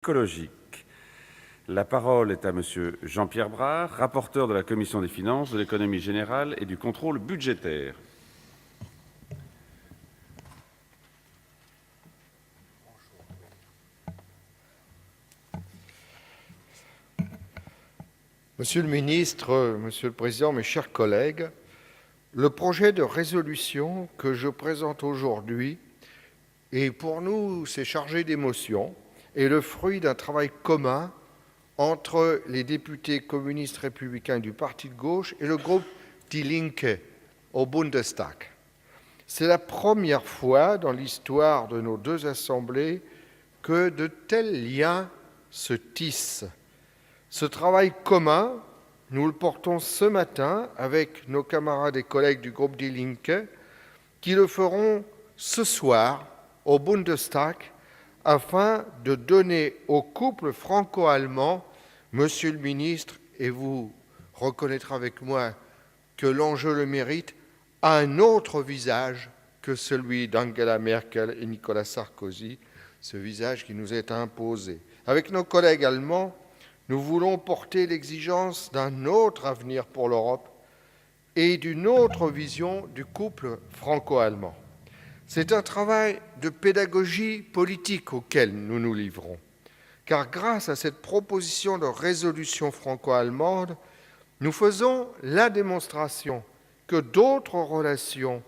écologique. La parole est à Monsieur Jean-Pierre Brard, rapporteur de la Commission des finances, de l'économie générale et du contrôle budgétaire. Monsieur le ministre, Monsieur le Président, mes chers collègues, le projet de résolution que je présente aujourd'hui, et pour nous c'est chargé d'émotion, est le fruit d'un travail commun entre les députés communistes républicains du Parti de gauche et le groupe Die Linke au Bundestag. C'est la première fois dans l'histoire de nos deux assemblées que de tels liens se tissent. Ce travail commun, nous le portons ce matin avec nos camarades et collègues du groupe Die Linke, qui le feront ce soir au Bundestag afin de donner au couple franco-allemand, Monsieur le ministre, et vous reconnaîtrez avec moi que l'enjeu le mérite, un autre visage que celui d'Angela Merkel et Nicolas Sarkozy, ce visage qui nous est imposé. Avec nos collègues allemands, nous voulons porter l'exigence d'un autre avenir pour l'Europe et d'une autre vision du couple franco-allemand. C'est un travail de pédagogie politique auquel nous nous livrons, car grâce à cette proposition de résolution franco-allemande, nous faisons la démonstration que d'autres relations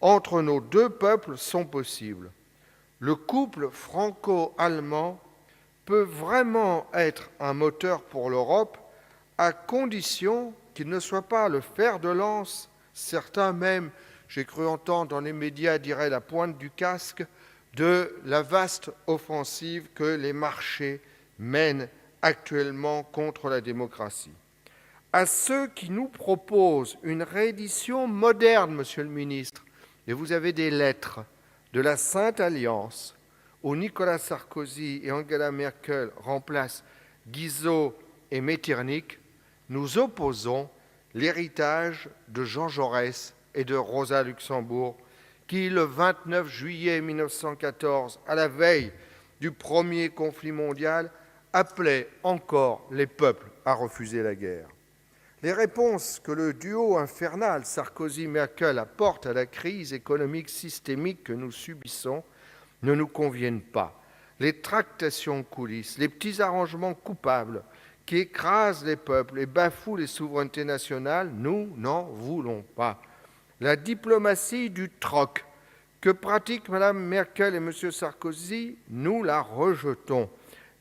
entre nos deux peuples sont possibles. Le couple franco-allemand peut vraiment être un moteur pour l'Europe à condition qu'il ne soit pas le fer de lance, certains même, j'ai cru entendre dans les médias, diraient la pointe du casque, de la vaste offensive que les marchés mènent actuellement contre la démocratie. À ceux qui nous proposent une réédition moderne, Monsieur le ministre, et vous avez des lettres de la Sainte Alliance, où Nicolas Sarkozy et Angela Merkel remplacent Guizot et Metternich, nous opposons l'héritage de Jean Jaurès et de Rosa Luxembourg, qui, le 29 juillet 1914, à la veille du premier conflit mondial, appelait encore les peuples à refuser la guerre. Les réponses que le duo infernal Sarkozy-Merkel apporte à la crise économique systémique que nous subissons ne nous conviennent pas. Les tractations coulisses, les petits arrangements coupables qui écrasent les peuples et bafouent les souverainetés nationales, nous n'en voulons pas. La diplomatie du troc que pratiquent Mme Merkel et M. Sarkozy, nous la rejetons.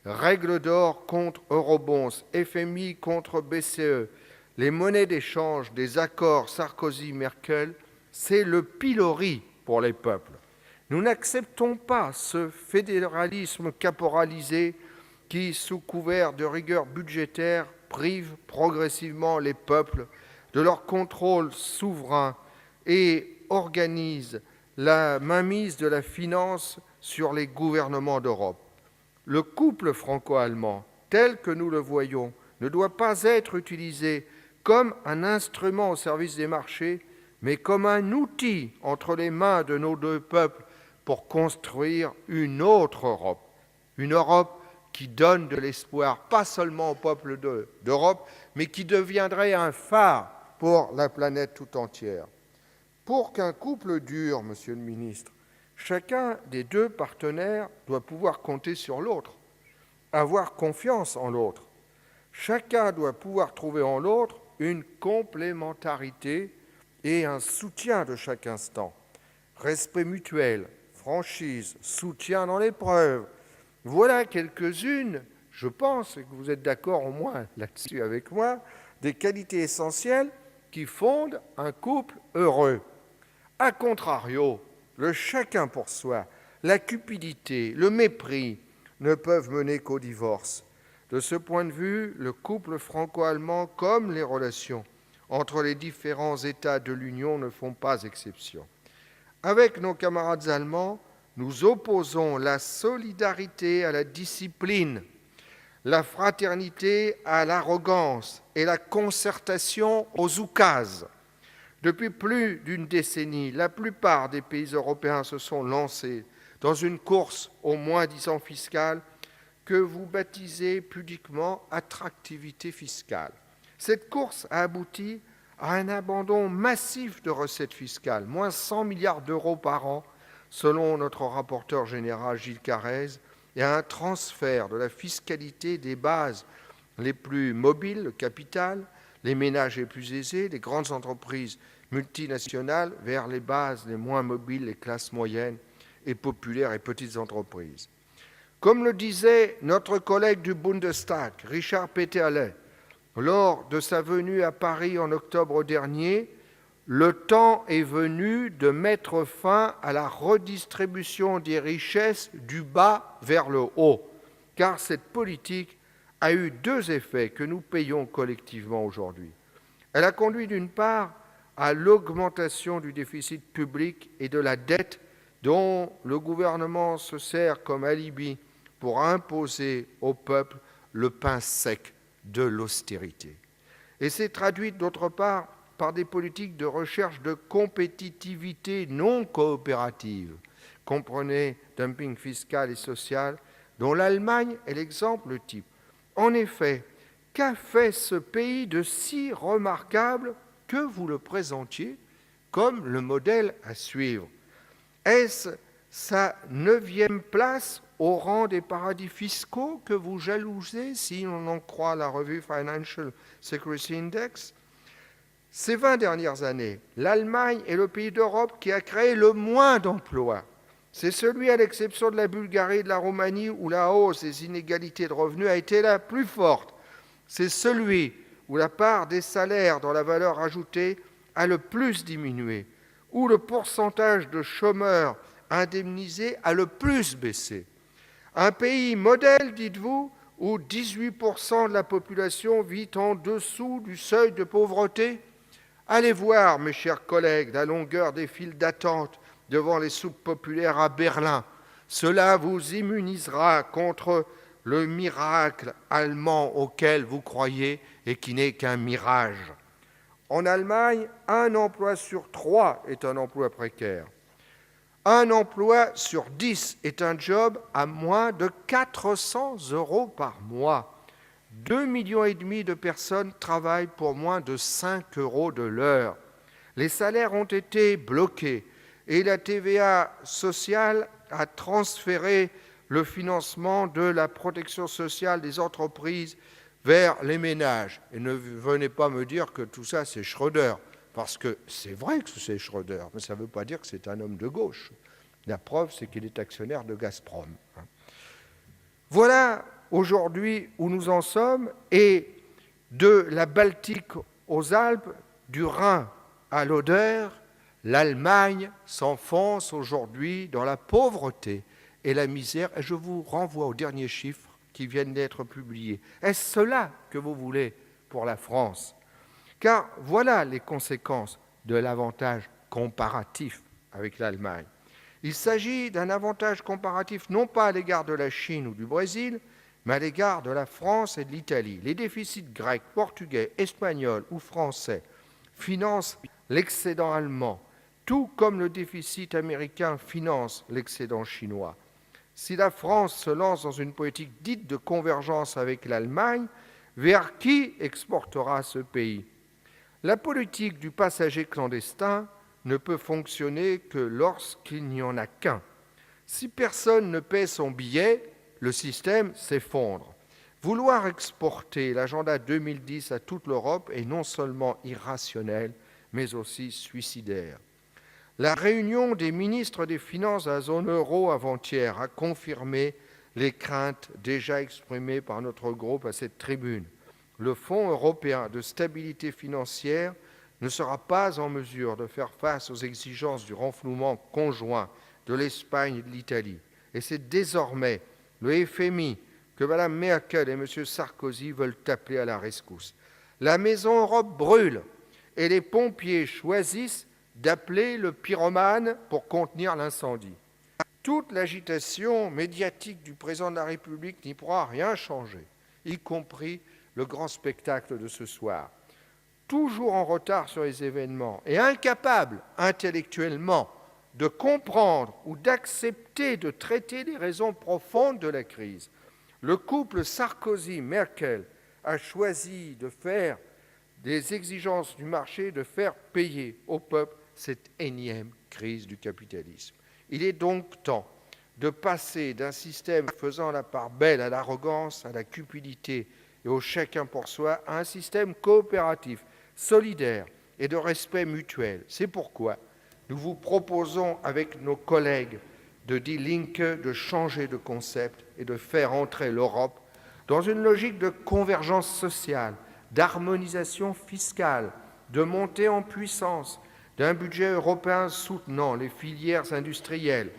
Règles d'or contre eurobonds, FMI contre BCE, les monnaies d'échange des accords Sarkozy-Merkel, c'est le pilori pour les peuples. Nous n'acceptons pas ce fédéralisme caporalisé qui, sous couvert de rigueur budgétaire, prive progressivement les peuples de leur contrôle souverain et organise la mainmise de la finance sur les gouvernements d'Europe. Le couple franco-allemand, tel que nous le voyons, ne doit pas être utilisé comme un instrument au service des marchés, mais comme un outil entre les mains de nos deux peuples pour construire une autre Europe. Une Europe qui donne de l'espoir, pas seulement au peuple d'Europe, mais qui deviendrait un phare pour la planète tout entière. Pour qu'un couple dure, Monsieur le ministre, chacun des deux partenaires doit pouvoir compter sur l'autre, avoir confiance en l'autre. Chacun doit pouvoir trouver en l'autre une complémentarité et un soutien de chaque instant. Respect mutuel, franchise, soutien dans l'épreuve. Voilà quelques-unes, je pense, et que vous êtes d'accord au moins là-dessus avec moi, des qualités essentielles qui fondent un couple heureux. A contrario, le chacun pour soi, la cupidité, le mépris ne peuvent mener qu'au divorce. De ce point de vue, le couple franco-allemand, comme les relations entre les différents États de l'Union, ne font pas exception. Avec nos camarades allemands, nous opposons la solidarité à la discipline, la fraternité à l'arrogance et la concertation aux oukases. Depuis plus d'une décennie, la plupart des pays européens se sont lancés dans une course au moins-disant fiscal que vous baptisez pudiquement attractivité fiscale. Cette course a abouti à un abandon massif de recettes fiscales, moins 100 milliards d'euros par an, selon notre rapporteur général Gilles Carrez, et à un transfert de la fiscalité des bases les plus mobiles, le capital, les ménages les plus aisés, les grandes entreprises multinationales, vers les bases les moins mobiles, les classes moyennes et populaires et petites entreprises. Comme le disait notre collègue du Bundestag, Richard Peterle, lors de sa venue à Paris en octobre dernier, le temps est venu de mettre fin à la redistribution des richesses du bas vers le haut, car cette politique a eu deux effets que nous payons collectivement aujourd'hui. Elle a conduit d'une part à l'augmentation du déficit public et de la dette dont le gouvernement se sert comme alibi pour imposer au peuple le pain sec de l'austérité. Et s'est traduite d'autre part par des politiques de recherche de compétitivité non coopérative, comprenez dumping fiscal et social, dont l'Allemagne est l'exemple type. En effet, qu'a fait ce pays de si remarquable que vous le présentiez comme le modèle à suivre? Est-ce sa 9e place au rang des paradis fiscaux que vous jalousez, si on en croit la revue Financial Security Index? Ces 20 dernières années, l'Allemagne est le pays d'Europe qui a créé le moins d'emplois. C'est celui, à l'exception de la Bulgarie et de la Roumanie, où la hausse des inégalités de revenus a été la plus forte. C'est celui où la part des salaires dans la valeur ajoutée a le plus diminué, où le pourcentage de chômeurs indemnisés a le plus baissé. Un pays modèle, dites-vous, où 18% de la population vit en dessous du seuil de pauvreté? Allez voir, mes chers collègues, la longueur des files d'attente devant les soupes populaires à Berlin. Cela vous immunisera contre le miracle allemand auquel vous croyez et qui n'est qu'un mirage. En Allemagne, 1 emploi sur 3 est un emploi précaire. 1 emploi sur 10 est un job à moins de 400 € par mois. 2,5 millions de personnes travaillent pour moins de 5 € de l'heure. Les salaires ont été bloqués et la TVA sociale a transféré le financement de la protection sociale des entreprises vers les ménages. Et ne venez pas me dire que tout ça, c'est Schröder, parce que c'est vrai que c'est Schröder, mais ça ne veut pas dire que c'est un homme de gauche. La preuve, c'est qu'il est actionnaire de Gazprom. Voilà aujourd'hui où nous en sommes, et de la Baltique aux Alpes, du Rhin à l'Oder, l'Allemagne s'enfonce aujourd'hui dans la pauvreté et la misère. Et je vous renvoie aux derniers chiffres qui viennent d'être publiés. Est-ce cela que vous voulez pour la France? Car voilà les conséquences de l'avantage comparatif avec l'Allemagne. Il s'agit d'un avantage comparatif non pas à l'égard de la Chine ou du Brésil, mais à l'égard de la France et de l'Italie. Les déficits grecs, portugais, espagnols ou français financent l'excédent allemand, tout comme le déficit américain finance l'excédent chinois. Si la France se lance dans une politique dite de convergence avec l'Allemagne, vers qui exportera ce pays? La politique du passager clandestin ne peut fonctionner que lorsqu'il n'y en a qu'un. Si personne ne paie son billet, le système s'effondre. Vouloir exporter l'agenda 2010 à toute l'Europe est non seulement irrationnel, mais aussi suicidaire. La réunion des ministres des Finances de la zone euro avant-hier a confirmé les craintes déjà exprimées par notre groupe à cette tribune. Le Fonds européen de stabilité financière ne sera pas en mesure de faire face aux exigences du renflouement conjoint de l'Espagne et de l'Italie. Et c'est désormais le FMI que Mme Merkel et M. Sarkozy veulent appeler à la rescousse. La Maison Europe brûle et les pompiers choisissent d'appeler le pyromane pour contenir l'incendie. Toute l'agitation médiatique du président de la République n'y pourra rien changer, y compris le grand spectacle de ce soir. Toujours en retard sur les événements et incapable intellectuellement de comprendre ou d'accepter de traiter les raisons profondes de la crise, Le couple Sarkozy-Merkel a choisi de faire des exigences du marché, de faire payer au peuple cette énième crise du capitalisme. Il est donc temps de passer d'un système faisant la part belle à l'arrogance, à la cupidité et au chacun pour soi, à un système coopératif, solidaire et de respect mutuel. C'est pourquoi nous vous proposons avec nos collègues de Die Linke de changer de concept et de faire entrer l'Europe dans une logique de convergence sociale, d'harmonisation fiscale, de montée en puissance, d'un budget européen soutenant les filières industrielles,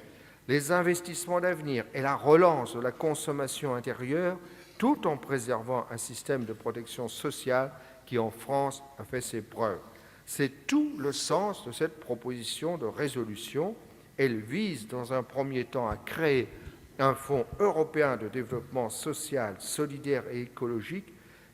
les investissements d'avenir et la relance de la consommation intérieure, tout en préservant un système de protection sociale qui, en France, a fait ses preuves. C'est tout le sens de cette proposition de résolution. Elle vise, dans un premier temps, à créer un fonds européen de développement social, solidaire et écologique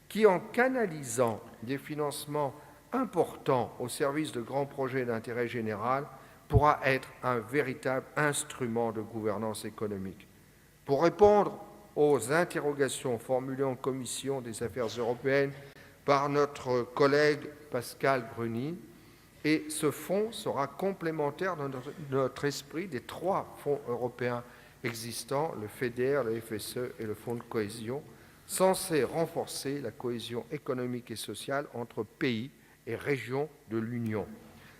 qui, en canalisant des financements importants au service de grands projets d'intérêt général, pourra être un véritable instrument de gouvernance économique. Pour répondre aux interrogations formulées en commission des affaires européennes par notre collègue Pascal Gruny, et ce fonds sera complémentaire de notre esprit des 3 fonds européens existants, le FEDER, le FSE et le Fonds de cohésion, censés renforcer la cohésion économique et sociale entre pays et régions de l'Union.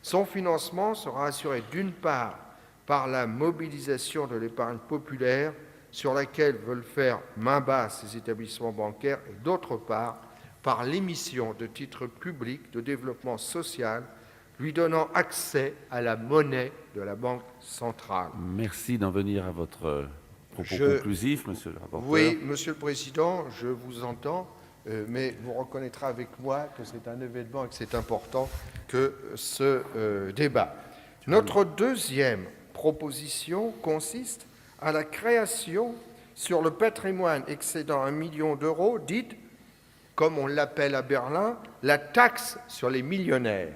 Son financement sera assuré d'une part par la mobilisation de l'épargne populaire sur laquelle veulent faire main basse les établissements bancaires et d'autre part par l'émission de titres publics de développement social lui donnant accès à la monnaie de la Banque centrale. Merci d'en venir à votre propos conclusif, Monsieur le rapporteur. Oui, Monsieur le Président, je vous entends, mais vous reconnaîtrez avec moi que c'est un événement et que c'est important que ce débat. Notre deuxième proposition consiste à la création sur le patrimoine excédant 1 million d'euros, dite, comme on l'appelle à Berlin, la taxe sur les millionnaires.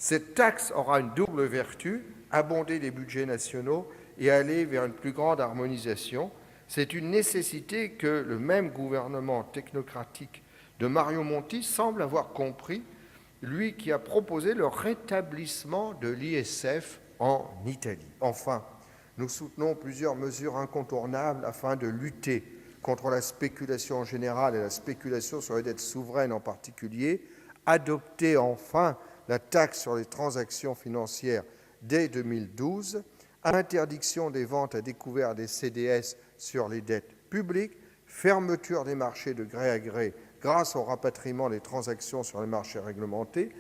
Cette taxe aura une double vertu, abonder les budgets nationaux et aller vers une plus grande harmonisation. C'est une nécessité que le même gouvernement technocratique de Mario Monti semble avoir compris, lui qui a proposé le rétablissement de l'ISF en Italie. Enfin, nous soutenons plusieurs mesures incontournables afin de lutter contre la spéculation en général et la spéculation sur les dettes souveraines en particulier, adopter enfin la taxe sur les transactions financières dès 2012, interdiction des ventes à découvert des CDS sur les dettes publiques, fermeture des marchés de gré à gré grâce au rapatriement des transactions sur les marchés réglementés,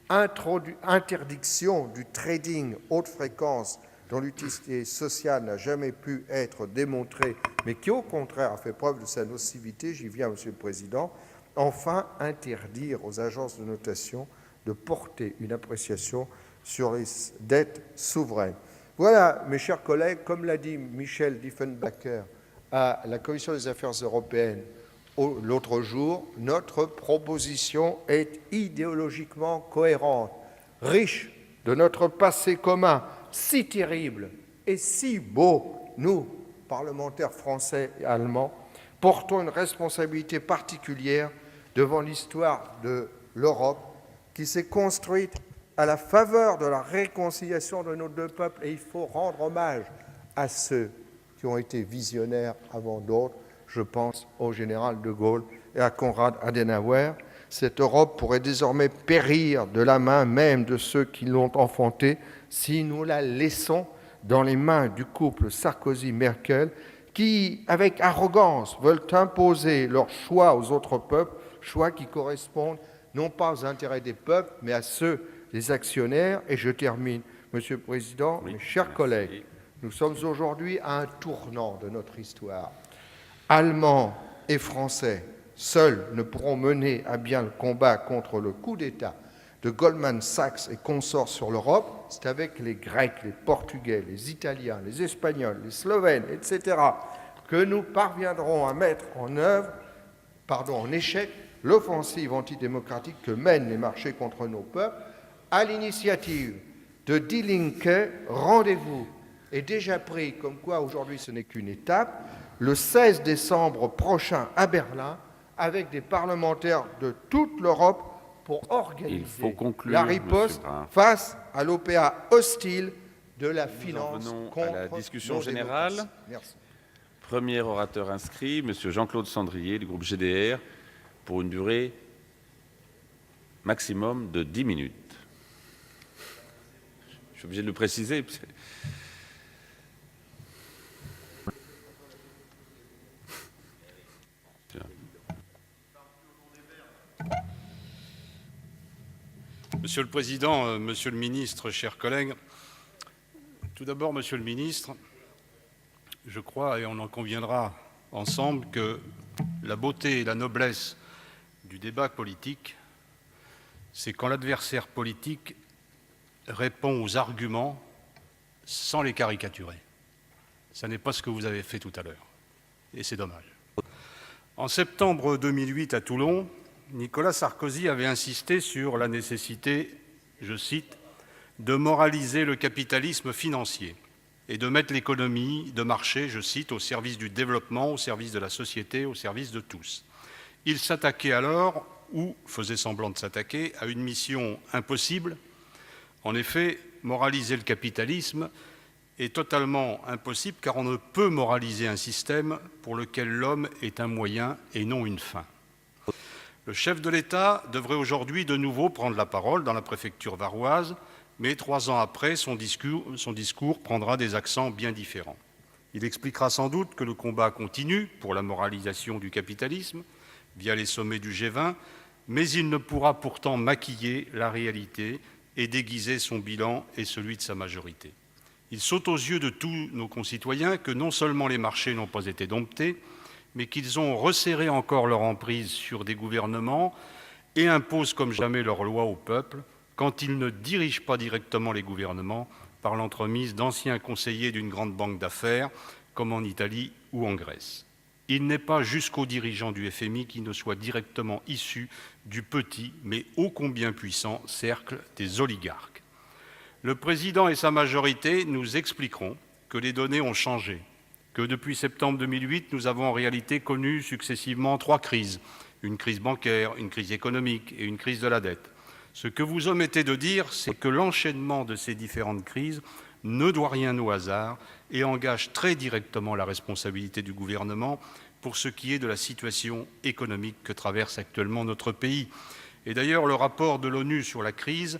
interdiction du trading haute fréquence dont l'utilité sociale n'a jamais pu être démontrée, mais qui au contraire a fait preuve de sa nocivité, j'y viens, Monsieur le Président. Enfin, interdire aux agences de notation de porter une appréciation sur les dettes souveraines. Voilà, mes chers collègues, comme l'a dit Michel Diefenbacher à la Commission des affaires européennes l'autre jour, notre proposition est idéologiquement cohérente, riche de notre passé commun, si terrible et si beau. Nous, parlementaires français et allemands, portons une responsabilité particulière devant l'histoire de l'Europe qui s'est construite à la faveur de la réconciliation de nos deux peuples, et il faut rendre hommage à ceux qui ont été visionnaires avant d'autres. Je pense au général de Gaulle et à Konrad Adenauer. Cette Europe pourrait désormais périr de la main même de ceux qui l'ont enfantée si nous la laissons dans les mains du couple Sarkozy-Merkel qui, avec arrogance, veulent imposer leur choix aux autres peuples, choix qui correspondent non pas aux intérêts des peuples, mais à ceux des actionnaires. Et je termine, Monsieur le Président, mes chers collègues, nous sommes aujourd'hui à un tournant de notre histoire. Allemands et Français, seuls ne pourront mener à bien le combat contre le coup d'État de Goldman Sachs et consorts sur l'Europe. C'est avec les Grecs, les Portugais, les Italiens, les Espagnols, les Slovènes, etc., que nous parviendrons à mettre en échec l'offensive antidémocratique que mènent les marchés contre nos peuples. À l'initiative de Die Linke, rendez-vous est déjà pris, comme quoi aujourd'hui ce n'est qu'une étape, le 16 décembre prochain à Berlin avec des parlementaires de toute l'Europe pour Il faut organiser conclure, la Monsieur riposte Brun. face à l'OPA hostile de la Nous en finance venons à contre la discussion nos générale. démocraties. Merci. Premier orateur inscrit, Monsieur Jean-Claude Sandrier du groupe GDR, pour une durée maximum de 10 minutes. Je suis obligé de le préciser. Monsieur le Président, Monsieur le Ministre, chers collègues, tout d'abord, Monsieur le Ministre, je crois, et on en conviendra ensemble, que la beauté et la noblesse du débat politique, c'est quand l'adversaire politique répond aux arguments sans les caricaturer. Ce n'est pas ce que vous avez fait tout à l'heure, et c'est dommage. En septembre 2008 à Toulon, Nicolas Sarkozy avait insisté sur la nécessité, je cite, de moraliser le capitalisme financier et de mettre l'économie de marché, je cite, au service du développement, au service de la société, au service de tous. Il s'attaquait alors, ou faisait semblant de s'attaquer, à une mission impossible. En effet, moraliser le capitalisme est totalement impossible car on ne peut moraliser un système pour lequel l'homme est un moyen et non une fin. Le chef de l'État devrait aujourd'hui de nouveau prendre la parole dans la préfecture varoise, mais 3 ans après, son discours prendra des accents bien différents. Il expliquera sans doute que le combat continue pour la moralisation du capitalisme via les sommets du G20, mais il ne pourra pourtant maquiller la réalité et déguiser son bilan et celui de sa majorité. Il saute aux yeux de tous nos concitoyens que non seulement les marchés n'ont pas été domptés, mais qu'ils ont resserré encore leur emprise sur des gouvernements et imposent comme jamais leurs lois au peuple quand ils ne dirigent pas directement les gouvernements par l'entremise d'anciens conseillers d'une grande banque d'affaires, comme en Italie ou en Grèce. Il n'est pas jusqu'aux dirigeants du FMI qui ne soient directement issus du petit, mais ô combien puissant cercle des oligarques. Le président et sa majorité nous expliqueront que les données ont changé, que depuis septembre 2008, nous avons en réalité connu successivement 3 crises, une crise bancaire, une crise économique et une crise de la dette. Ce que vous omettez de dire, c'est que l'enchaînement de ces différentes crises ne doit rien au hasard et engage très directement la responsabilité du gouvernement pour ce qui est de la situation économique que traverse actuellement notre pays. Et d'ailleurs, le rapport de l'ONU sur la crise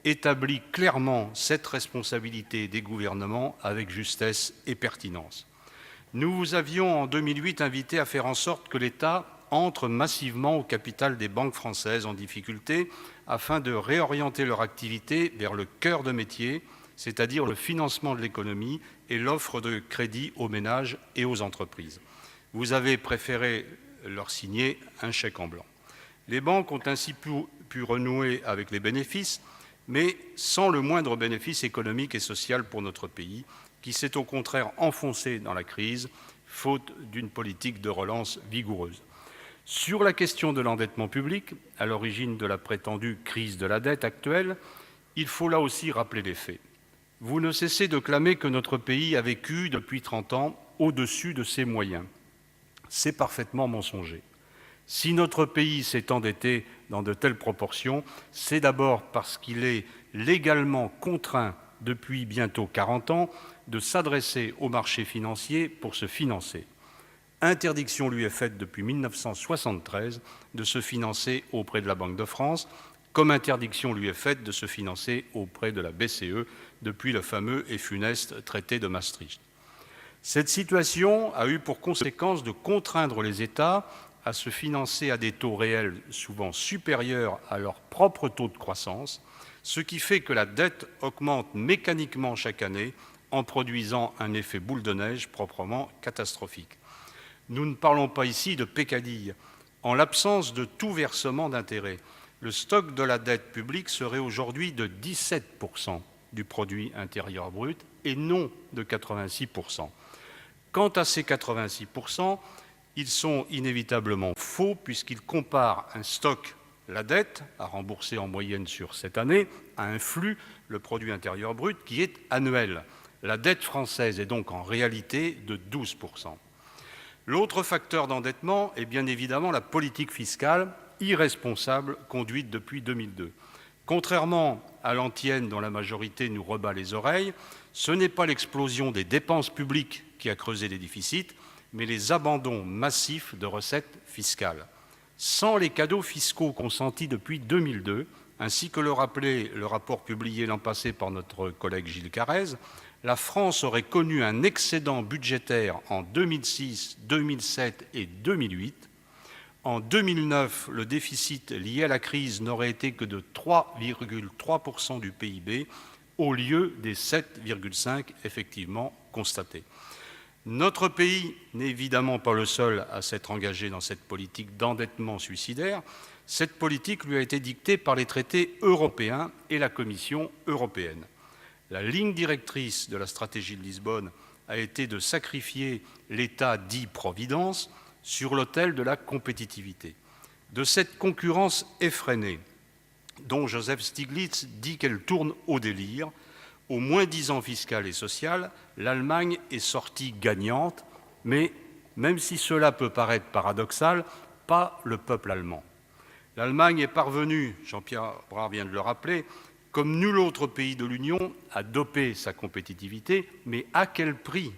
établit clairement cette responsabilité des gouvernements avec justesse et pertinence. Nous vous avions en 2008 invité à faire en sorte que l'État entre massivement au capital des banques françaises en difficulté afin de réorienter leur activité vers le cœur de métier, c'est-à-dire le financement de l'économie et l'offre de crédit aux ménages et aux entreprises. Vous avez préféré leur signer un chèque en blanc. Les banques ont ainsi pu renouer avec les bénéfices, mais sans le moindre bénéfice économique et social pour notre pays, qui s'est au contraire enfoncé dans la crise, faute d'une politique de relance vigoureuse. Sur la question de l'endettement public, à l'origine de la prétendue crise de la dette actuelle, il faut là aussi rappeler les faits. Vous ne cessez de clamer que notre pays a vécu depuis 30 ans au-dessus de ses moyens. C'est parfaitement mensonger. Si notre pays s'est endetté dans de telles proportions, c'est d'abord parce qu'il est légalement contraint depuis bientôt 40 ans de s'adresser aux marchés financiers pour se financer. Interdiction lui est faite depuis 1973 de se financer auprès de la Banque de France, comme interdiction lui est faite de se financer auprès de la BCE depuis le fameux et funeste traité de Maastricht. Cette situation a eu pour conséquence de contraindre les États à se financer à des taux réels souvent supérieurs à leur propre taux de croissance, ce qui fait que la dette augmente mécaniquement chaque année en produisant un effet boule de neige proprement catastrophique. Nous ne parlons pas ici de peccadilles. En l'absence de tout versement d'intérêts, le stock de la dette publique serait aujourd'hui de 17% du produit intérieur brut et non de 86%. Quant à ces 86%, ils sont inévitablement faux puisqu'ils comparent un stock, la dette, à rembourser en moyenne sur cette année, à un flux, le produit intérieur brut, qui est annuel. La dette française est donc en réalité de 12%. L'autre facteur d'endettement est bien évidemment la politique fiscale irresponsable conduite depuis 2002. Contrairement à l'antienne dont la majorité nous rebat les oreilles, ce n'est pas l'explosion des dépenses publiques qui a creusé les déficits, mais les abandons massifs de recettes fiscales. Sans les cadeaux fiscaux consentis depuis 2002, ainsi que le rappelait le rapport publié l'an passé par notre collègue Gilles Carrez, la France aurait connu un excédent budgétaire en 2006, 2007 et 2008. En 2009, le déficit lié à la crise n'aurait été que de 3,3% du PIB au lieu des 7,5% effectivement constatés. Notre pays n'est évidemment pas le seul à s'être engagé dans cette politique d'endettement suicidaire. Cette politique lui a été dictée par les traités européens et la Commission européenne. La ligne directrice de la stratégie de Lisbonne a été de sacrifier l'État dit Providence sur l'autel de la compétitivité. De cette concurrence effrénée, dont Joseph Stiglitz dit qu'elle tourne au délire, au moins-disant fiscal et social, l'Allemagne est sortie gagnante, mais, même si cela peut paraître paradoxal, pas le peuple allemand. L'Allemagne est parvenue, Jean-Pierre Brard vient de le rappeler, comme nul autre pays de l'Union, à doper sa compétitivité, mais à quel prix ?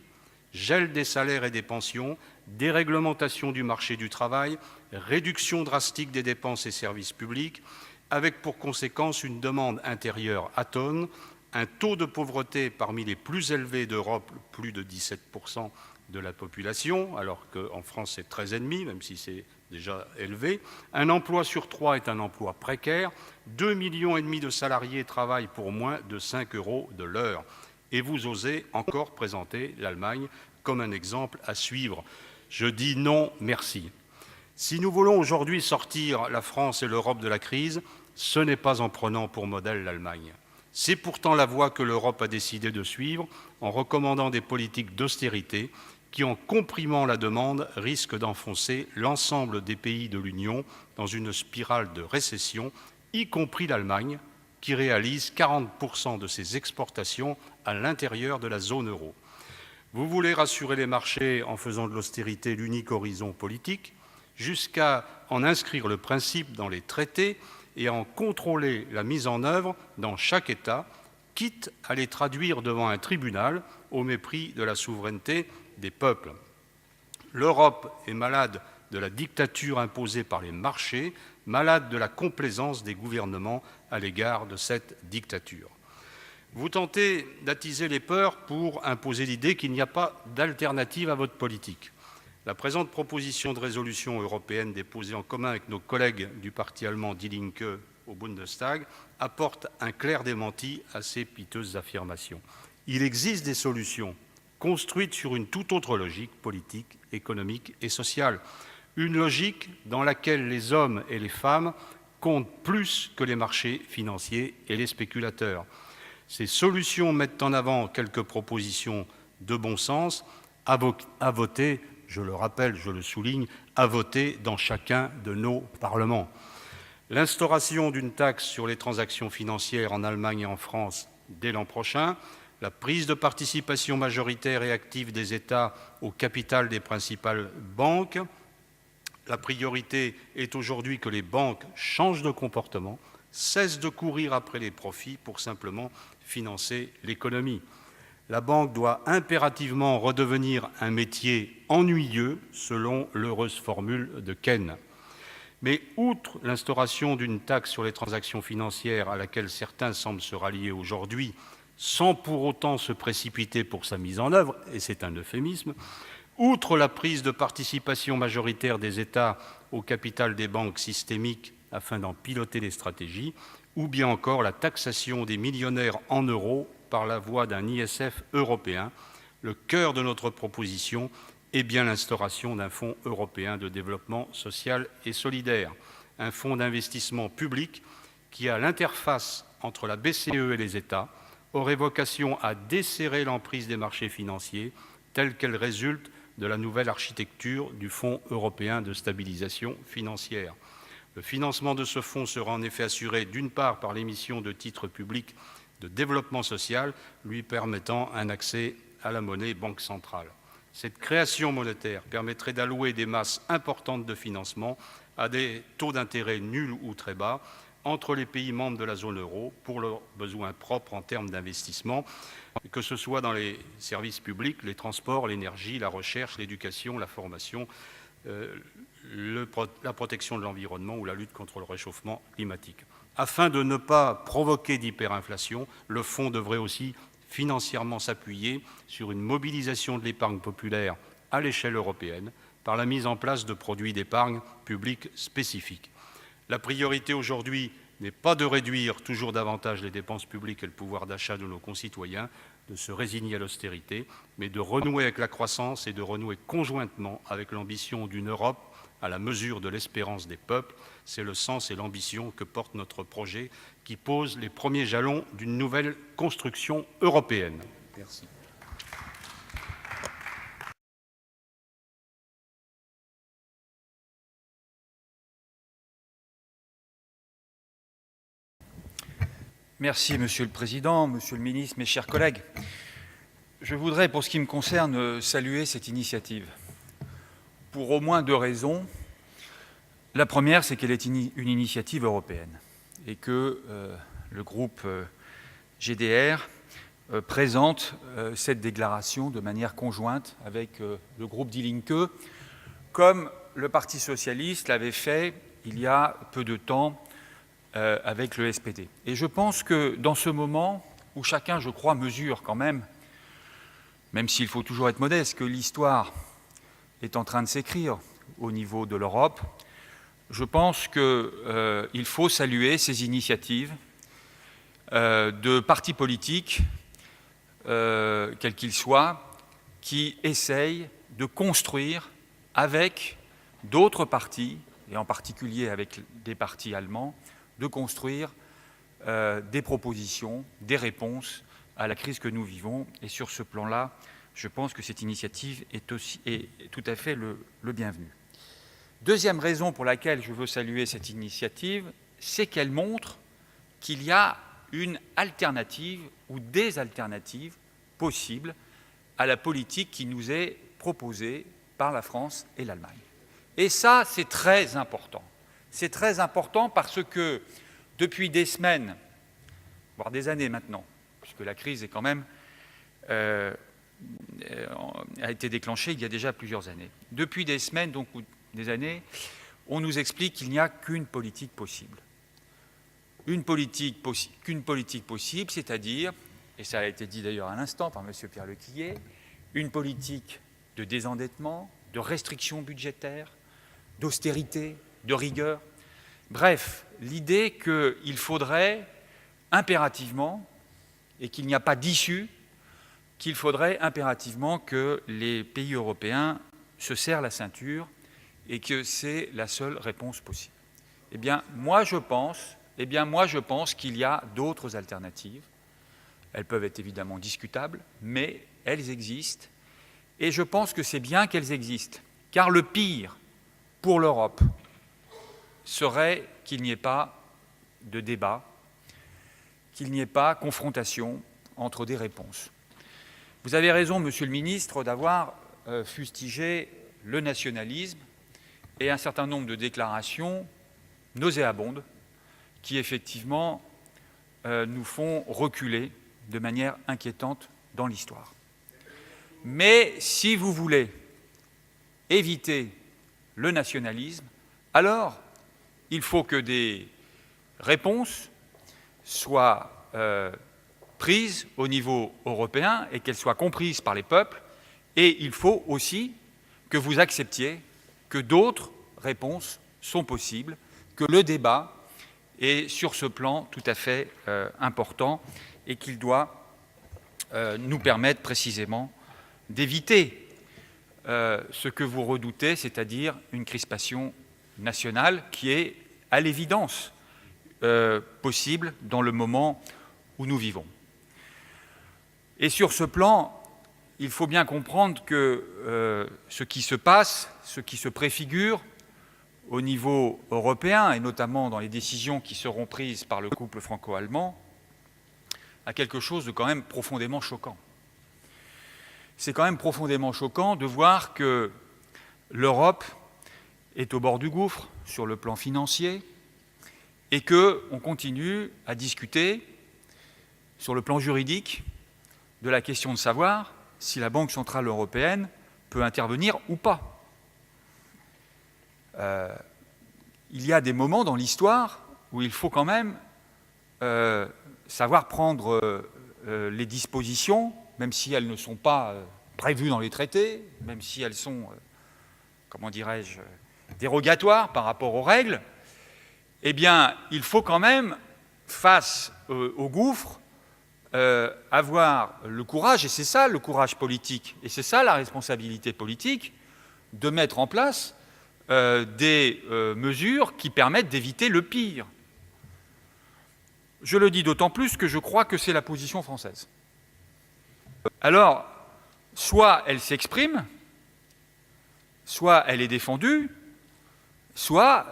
Gel des salaires et des pensions, déréglementation du marché du travail, réduction drastique des dépenses et services publics, avec pour conséquence une demande intérieure atone, un taux de pauvreté parmi les plus élevés d'Europe, plus de 17% de la population, alors qu'en France c'est 13,5%, même si c'est déjà élevé. Un emploi sur 3 est un emploi précaire. 2,5 millions de salariés travaillent pour moins de 5 € de l'heure. Et vous osez encore présenter l'Allemagne comme un exemple à suivre. Je dis non, merci. Si nous voulons aujourd'hui sortir la France et l'Europe de la crise, ce n'est pas en prenant pour modèle l'Allemagne. C'est pourtant la voie que l'Europe a décidé de suivre en recommandant des politiques d'austérité qui, en comprimant la demande, risquent d'enfoncer l'ensemble des pays de l'Union dans une spirale de récession, y compris l'Allemagne, qui réalise 40% de ses exportations à l'intérieur de la zone euro. Vous voulez rassurer les marchés en faisant de l'austérité l'unique horizon politique, jusqu'à en inscrire le principe dans les traités et à en contrôler la mise en œuvre dans chaque État, quitte à les traduire devant un tribunal au mépris de la souveraineté des peuples. L'Europe est malade de la dictature imposée par les marchés, malade de la complaisance des gouvernements à l'égard de cette dictature. Vous tentez d'attiser les peurs pour imposer l'idée qu'il n'y a pas d'alternative à votre politique. La présente proposition de résolution européenne déposée en commun avec nos collègues du parti allemand Die Linke au Bundestag apporte un clair démenti à ces piteuses affirmations. Il existe des solutions construites sur une toute autre logique politique, économique et sociale. Une logique dans laquelle les hommes et les femmes comptent plus que les marchés financiers et les spéculateurs. Ces solutions mettent en avant quelques propositions de bon sens à voter, je le rappelle, je le souligne, à voter dans chacun de nos parlements. L'instauration d'une taxe sur les transactions financières en Allemagne et en France dès l'an prochain, la prise de participation majoritaire et active des États au capital des principales banques. La priorité est aujourd'hui que les banques changent de comportement, cessent de courir après les profits pour simplement financer l'économie. La banque doit impérativement redevenir un métier ennuyeux, selon l'heureuse formule de Keynes. Mais outre l'instauration d'une taxe sur les transactions financières à laquelle certains semblent se rallier aujourd'hui, sans pour autant se précipiter pour sa mise en œuvre, et c'est un euphémisme, outre la prise de participation majoritaire des États au capital des banques systémiques afin d'en piloter les stratégies, ou bien encore la taxation des millionnaires en euros par la voie d'un ISF européen, le cœur de notre proposition est bien l'instauration d'un fonds européen de développement social et solidaire, un fonds d'investissement public qui, à l'interface entre la BCE et les États, aurait vocation à desserrer l'emprise des marchés financiers telle qu'elle résulte de la nouvelle architecture du Fonds européen de stabilisation financière. Le financement de ce fonds sera en effet assuré d'une part par l'émission de titres publics de développement social lui permettant un accès à la monnaie banque centrale. Cette création monétaire permettrait d'allouer des masses importantes de financement à des taux d'intérêt nuls ou très bas entre les pays membres de la zone euro pour leurs besoins propres en termes d'investissement, que ce soit dans les services publics, les transports, l'énergie, la recherche, l'éducation, la formation, la protection de l'environnement ou la lutte contre le réchauffement climatique. Afin de ne pas provoquer d'hyperinflation, le fonds devrait aussi financièrement s'appuyer sur une mobilisation de l'épargne populaire à l'échelle européenne par la mise en place de produits d'épargne publique spécifiques. La priorité aujourd'hui n'est pas de réduire toujours davantage les dépenses publiques et le pouvoir d'achat de nos concitoyens, de se résigner à l'austérité, mais de renouer avec la croissance et de renouer conjointement avec l'ambition d'une Europe à la mesure de l'espérance des peuples. C'est le sens et l'ambition que porte notre projet qui pose les premiers jalons d'une nouvelle construction européenne. Merci. Merci, Monsieur le Président, Monsieur le Ministre, mes chers collègues. Je voudrais, pour ce qui me concerne, saluer cette initiative, pour au moins 2 raisons. La première, c'est qu'elle est une initiative européenne et que le groupe GDR présente cette déclaration de manière conjointe avec le groupe Die Linke, comme le Parti socialiste l'avait fait il y a peu de temps avec le SPD. Et je pense que dans ce moment où chacun, je crois, mesure quand même s'il faut toujours être modeste, que l'histoire est en train de s'écrire au niveau de l'Europe, je pense qu'il faut saluer ces initiatives de partis politiques, quels qu'ils soient, qui essayent de construire avec d'autres partis, et en particulier avec des partis allemands, de construire des propositions, des réponses à la crise que nous vivons. Et sur ce plan-là, je pense que cette initiative est tout à fait le bienvenu. Deuxième raison pour laquelle je veux saluer cette initiative, c'est qu'elle montre qu'il y a une alternative ou des alternatives possibles à la politique qui nous est proposée par la France et l'Allemagne. Et ça, c'est très important. C'est très important parce que depuis des semaines, voire des années maintenant, puisque la crise est quand même a été déclenchée il y a déjà plusieurs années. Depuis des semaines, donc ou des années, on nous explique qu'il n'y a qu'une politique possible. Qu'une politique possible, c'est-à-dire, et ça a été dit d'ailleurs à l'instant par M. Pierre Lequillier, une politique de désendettement, de restriction budgétaire, d'austérité, de rigueur. Bref, l'idée qu'il faudrait impérativement, et qu'il n'y a pas d'issue, qu'il faudrait impérativement que les pays européens se serrent la ceinture et que c'est la seule réponse possible. Eh bien, moi, je pense qu'il y a d'autres alternatives. Elles peuvent être évidemment discutables, mais elles existent. Et je pense que c'est bien qu'elles existent, car le pire pour l'Europe serait qu'il n'y ait pas de débat, qu'il n'y ait pas confrontation entre des réponses. Vous avez raison, Monsieur le Ministre, d'avoir fustigé le nationalisme et un certain nombre de déclarations nauséabondes qui, effectivement, nous font reculer de manière inquiétante dans l'histoire. Mais si vous voulez éviter le nationalisme, alors il faut que des réponses soient prises au niveau européen et qu'elles soient comprises par les peuples. Et il faut aussi que vous acceptiez que d'autres réponses sont possibles, que le débat est sur ce plan tout à fait important et qu'il doit nous permettre précisément d'éviter ce que vous redoutez, c'est-à-dire une crispation nationale qui est à l'évidence possible dans le moment où nous vivons. Et sur ce plan, il faut bien comprendre que ce qui se passe, ce qui se préfigure au niveau européen, et notamment dans les décisions qui seront prises par le couple franco-allemand, a quelque chose de quand même profondément choquant. c'est quand même profondément choquant de voir que l'Europe est au bord du gouffre sur le plan financier et qu'on continue à discuter sur le plan juridique de la question de savoir si la Banque centrale européenne peut intervenir ou pas. Il y a des moments dans l'histoire où il faut quand même savoir prendre les dispositions, même si elles ne sont pas prévues dans les traités, même si elles sont, comment dirais-je, dérogatoires par rapport aux règles. Eh bien, il faut quand même, face au gouffre, avoir le courage, et c'est ça le courage politique, et c'est ça la responsabilité politique, de mettre en place des mesures qui permettent d'éviter le pire. Je le dis d'autant plus que je crois que c'est la position française. Alors, soit elle s'exprime, soit elle est défendue, soit,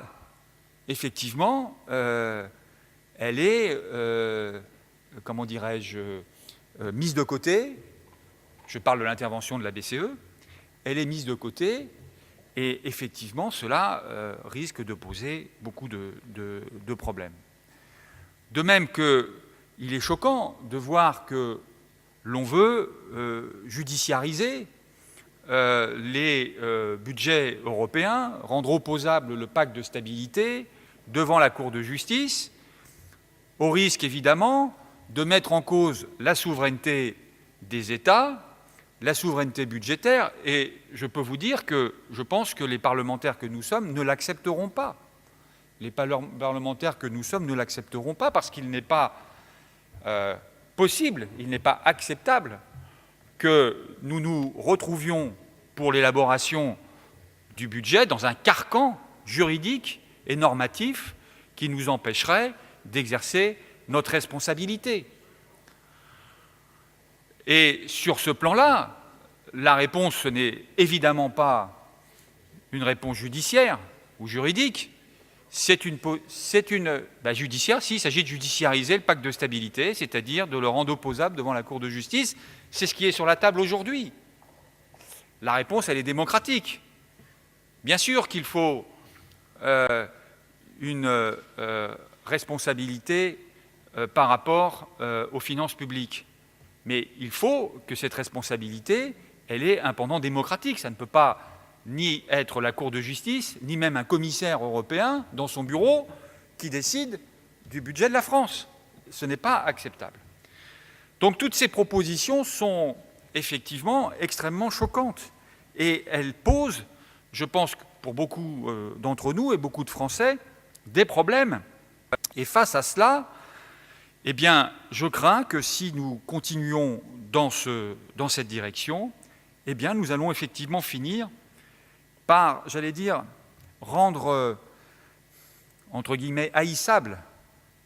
effectivement, elle est, comment dirais-je, mise de côté. Je parle de l'intervention de la BCE. Elle est mise de côté et, effectivement, cela risque de poser beaucoup de problèmes. De même qu'il est choquant de voir que l'on veut judiciariser les budgets européens, rendre opposable le pacte de stabilité devant la Cour de justice, au risque évidemment de mettre en cause la souveraineté des États, la souveraineté budgétaire, et je peux vous dire que je pense que les parlementaires que nous sommes ne l'accepteront pas. Les parlementaires que nous sommes ne l'accepteront pas parce qu'il n'est pas possible, il n'est pas acceptable que nous nous retrouvions pour l'élaboration du budget dans un carcan juridique et normatif qui nous empêcherait d'exercer notre responsabilité. Et sur ce plan-là, la réponse, ce n'est évidemment pas une réponse judiciaire ou juridique, c'est une judiciaire, si, il s'agit de judiciariser le pacte de stabilité, c'est-à-dire de le rendre opposable devant la Cour de justice. C'est ce qui est sur la table aujourd'hui. La réponse, elle est démocratique. Bien sûr qu'il faut une responsabilité par rapport aux finances publiques. Mais il faut que cette responsabilité, elle ait un pendant démocratique. Ça ne peut pas ni être la Cour de justice, ni même un commissaire européen dans son bureau qui décide du budget de la France. Ce n'est pas acceptable. Donc toutes ces propositions sont effectivement extrêmement choquantes. Et elles posent, je pense, pour beaucoup d'entre nous et beaucoup de Français, des problèmes. Et face à cela, eh bien, je crains que si nous continuons dans cette direction, eh bien, nous allons effectivement finir par, j'allais dire, rendre, entre guillemets, haïssable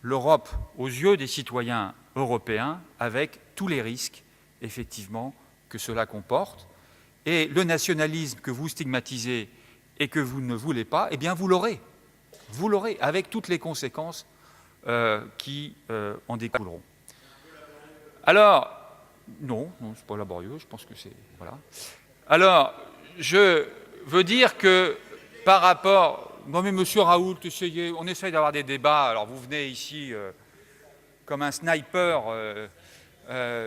l'Europe aux yeux des citoyens européens, avec tous les risques, effectivement, que cela comporte. Et le nationalisme que vous stigmatisez et que vous ne voulez pas, eh bien, vous l'aurez. Vous l'aurez, avec toutes les conséquences qui en découleront. Alors, non, c'est pas laborieux, je pense que c'est... Voilà. Alors, je veux dire que par rapport... Non mais monsieur Raoult, essayez, on essaye d'avoir des débats, alors vous venez ici comme un sniper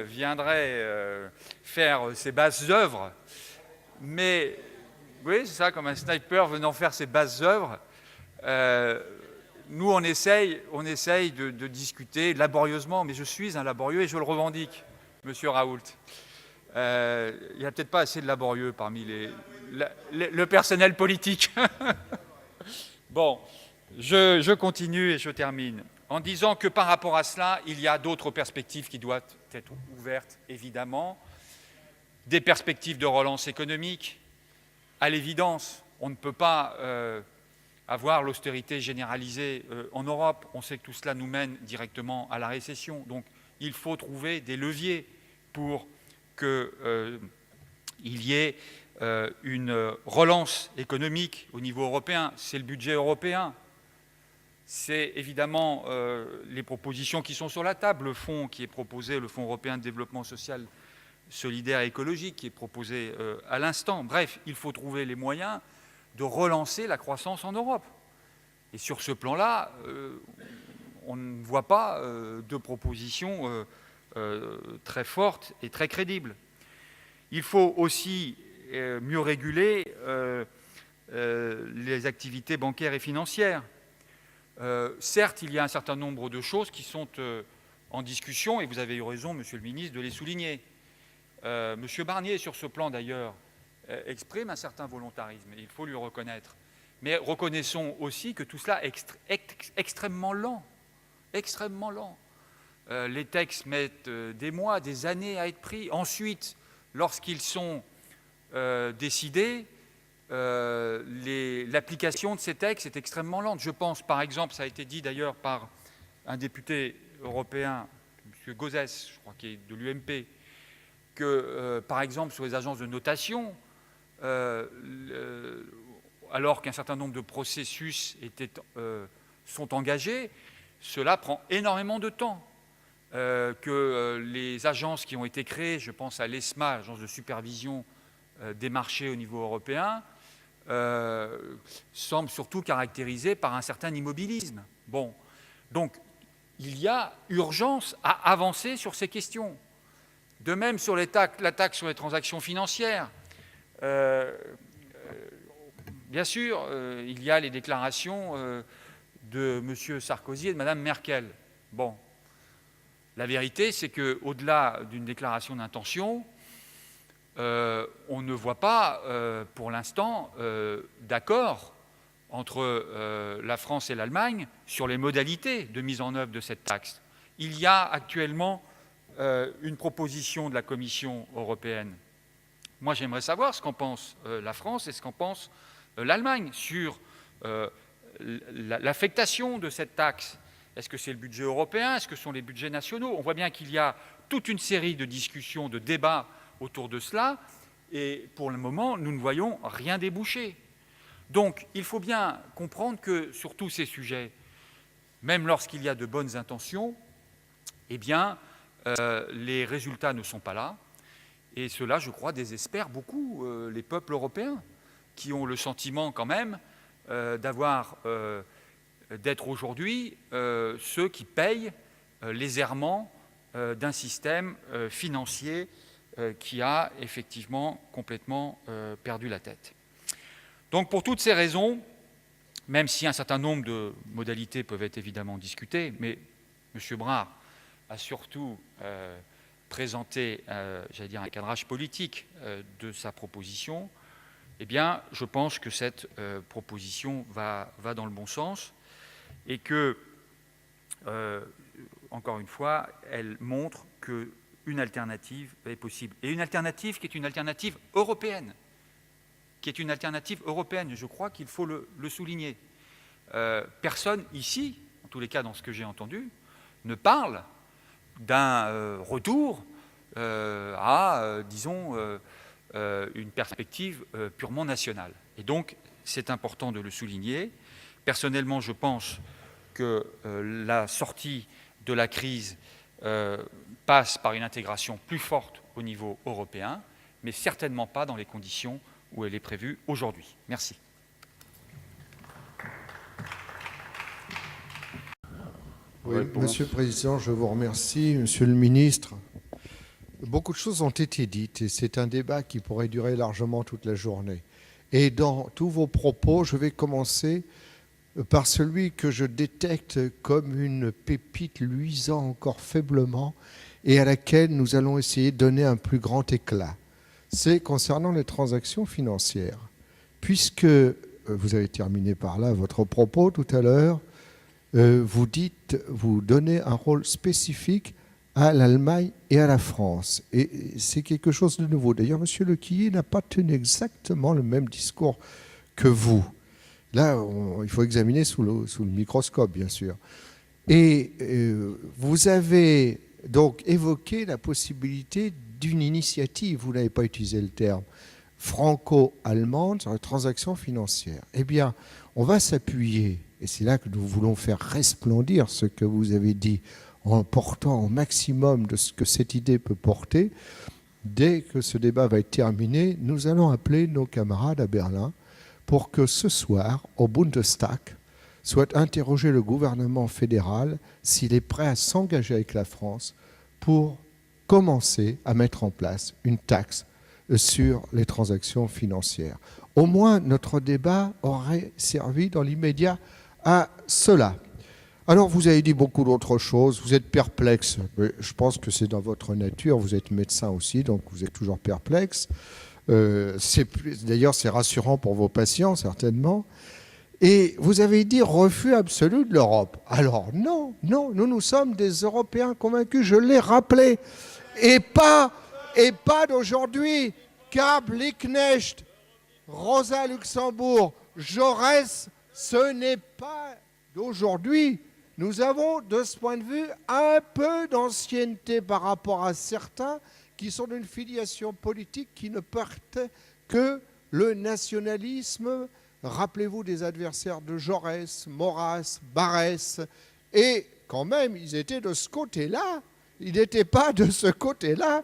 viendrait faire ses basses œuvres, mais oui, c'est ça, comme un sniper venant faire ses basses œuvres. Nous, on essaye de discuter laborieusement, mais je suis un laborieux et je le revendique, monsieur Raoult. Il n'y a peut-être pas assez de laborieux parmi le personnel politique. Bon, je continue et je termine en disant que par rapport à cela, il y a d'autres perspectives qui doivent être ouvertes, évidemment. Des perspectives de relance économique. À l'évidence, on ne peut pas avoir l'austérité généralisée en Europe. On sait que tout cela nous mène directement à la récession. Donc, il faut trouver des leviers pour qu'il y ait une relance économique au niveau européen. C'est le budget européen. C'est évidemment les propositions qui sont sur la table. Le fonds qui est proposé, le Fonds européen de développement social, solidaire et écologique qui est proposé à l'instant. Bref, il faut trouver les moyens de relancer la croissance en Europe. Et sur ce plan-là, on ne voit pas de propositions très fortes et très crédibles. Il faut aussi mieux réguler les activités bancaires et financières. Certes, il y a un certain nombre de choses qui sont en discussion, et vous avez eu raison, Monsieur le ministre, de les souligner. Monsieur Barnier, sur ce plan d'ailleurs, exprime un certain volontarisme, et il faut lui reconnaître. Mais reconnaissons aussi que tout cela est extrêmement lent. Extrêmement lent. Les textes mettent des mois, des années à être pris. Ensuite, lorsqu'ils sont décidés, l'application de ces textes est extrêmement lente. Je pense, par exemple, ça a été dit d'ailleurs par un député européen, M. Gauzès, je crois qu'il est de l'UMP, que, par exemple, sur les agences de notation, alors qu'un certain nombre de processus sont engagés, cela prend énormément de temps. Que les agences qui ont été créées, je pense à l'ESMA, l'agence de supervision des marchés au niveau européen, semblent surtout caractérisées par un certain immobilisme. Bon, donc il y a urgence à avancer sur ces questions. De même sur la taxe sur les transactions financières. Bien sûr, il y a les déclarations de M. Sarkozy et de Mme Merkel. Bon, la vérité, c'est qu'au-delà d'une déclaration d'intention, on ne voit pas, pour l'instant, d'accord entre la France et l'Allemagne sur les modalités de mise en œuvre de cette taxe. Il y a actuellement une proposition de la Commission européenne. Moi, j'aimerais savoir ce qu'en pense la France et ce qu'en pense l'Allemagne sur l'affectation de cette taxe. Est-ce que c'est le budget européen? Est-ce que ce sont les budgets nationaux? On voit bien qu'il y a toute une série de discussions, de débats autour de cela, et pour le moment, nous ne voyons rien déboucher. Donc, il faut bien comprendre que sur tous ces sujets, même lorsqu'il y a de bonnes intentions, eh bien, les résultats ne sont pas là. Et cela, je crois, désespère beaucoup les peuples européens qui ont le sentiment quand même d'être aujourd'hui ceux qui payent les errements d'un système financier qui a effectivement complètement perdu la tête. Donc pour toutes ces raisons, même si un certain nombre de modalités peuvent être évidemment discutées, mais M. Brard a surtout présenté, j'allais dire, un cadrage politique de sa proposition, eh bien, je pense que cette proposition va dans le bon sens et que, encore une fois, elle montre qu'une alternative est possible. Et une alternative qui est une alternative européenne. Je crois qu'il faut le souligner. Personne ici, en tous les cas dans ce que j'ai entendu, ne parle d'un retour à, disons, une perspective purement nationale. Et donc, c'est important de le souligner. Personnellement, je pense que la sortie de la crise passe par une intégration plus forte au niveau européen, mais certainement pas dans les conditions où elle est prévue aujourd'hui. Merci. Oui, Monsieur le Président, je vous remercie. Monsieur le Ministre, beaucoup de choses ont été dites et c'est un débat qui pourrait durer largement toute la journée. Et dans tous vos propos, je vais commencer par celui que je détecte comme une pépite luisant encore faiblement et à laquelle nous allons essayer de donner un plus grand éclat. C'est concernant les transactions financières. Puisque, vous avez terminé par là votre propos tout à l'heure, vous donnez un rôle spécifique à l'Allemagne et à la France. Et c'est quelque chose de nouveau. D'ailleurs, M. Lequillier n'a pas tenu exactement le même discours que vous. Là, il faut examiner sous le microscope, bien sûr. Et vous avez donc évoqué la possibilité d'une initiative, vous n'avez pas utilisé le terme, franco-allemande sur les transactions financières. Eh bien, on va s'appuyer, et c'est là que nous voulons faire resplendir ce que vous avez dit, en portant au maximum de ce que cette idée peut porter, dès que ce débat va être terminé, nous allons appeler nos camarades à Berlin pour que ce soir, au Bundestag, soit interrogé le gouvernement fédéral s'il est prêt à s'engager avec la France pour commencer à mettre en place une taxe sur les transactions financières. Au moins, notre débat aurait servi dans l'immédiat à cela. Alors, vous avez dit beaucoup d'autres choses, vous êtes perplexe. Je pense que c'est dans votre nature, vous êtes médecin aussi, donc vous êtes toujours perplexe. D'ailleurs, c'est rassurant pour vos patients, certainement. Et vous avez dit refus absolu de l'Europe. Alors non, nous sommes des Européens convaincus, je l'ai rappelé. Et pas d'aujourd'hui. Karl Liebknecht, Rosa Luxembourg, Jaurès, ce n'est pas d'aujourd'hui. Nous avons, de ce point de vue, un peu d'ancienneté par rapport à certains qui sont d'une filiation politique qui ne portent que le nationalisme. Rappelez-vous des adversaires de Jaurès, Maurras, Barrès. Et quand même, ils étaient de ce côté-là. Ils n'étaient pas de ce côté-là.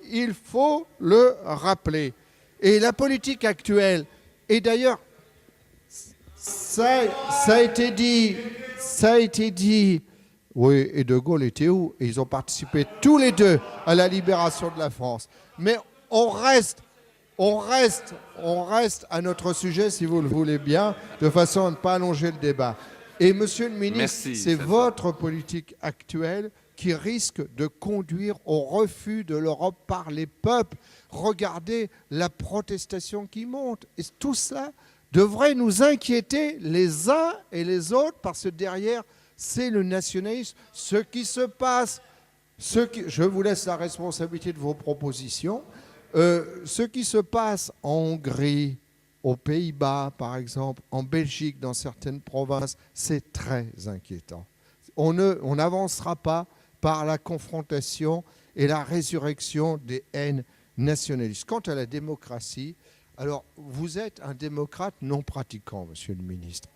Il faut le rappeler. Et la politique actuelle, et d'ailleurs, ça a été dit, oui, et De Gaulle était où? Et ils ont participé tous les deux à la libération de la France. Mais on reste à notre sujet, si vous le voulez bien, de façon à ne pas allonger le débat. Et monsieur le ministre, c'est votre politique actuelle qui risque de conduire au refus de l'Europe par les peuples. Regardez la protestation qui monte. Et tout cela devrait nous inquiéter les uns et les autres, parce que derrière, c'est le nationalisme. Ce qui se passe, je vous laisse la responsabilité de vos propositions. Ce qui se passe en Hongrie, aux Pays-Bas par exemple, en Belgique, dans certaines provinces, c'est très inquiétant. On n'avancera pas par la confrontation et la résurrection des haines nationalistes. Quant à la démocratie, alors vous êtes un démocrate non pratiquant, monsieur le ministre.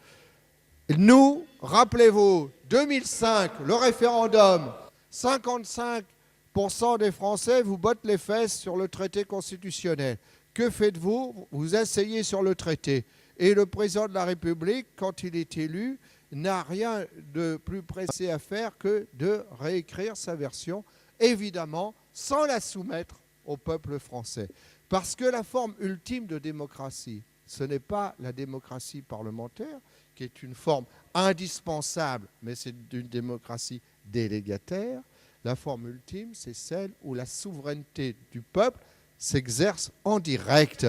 Nous, rappelez-vous, 2005, le référendum, 55% des Français vous bottent les fesses sur le traité constitutionnel. Que faites-vous? Vous asseyez sur le traité. Et le président de la République, quand il est élu, n'a rien de plus pressé à faire que de réécrire sa version, évidemment, sans la soumettre au peuple français. Parce que la forme ultime de démocratie, ce n'est pas la démocratie parlementaire, qui est une forme indispensable, mais c'est une démocratie délégataire. La forme ultime, c'est celle où la souveraineté du peuple s'exerce en direct.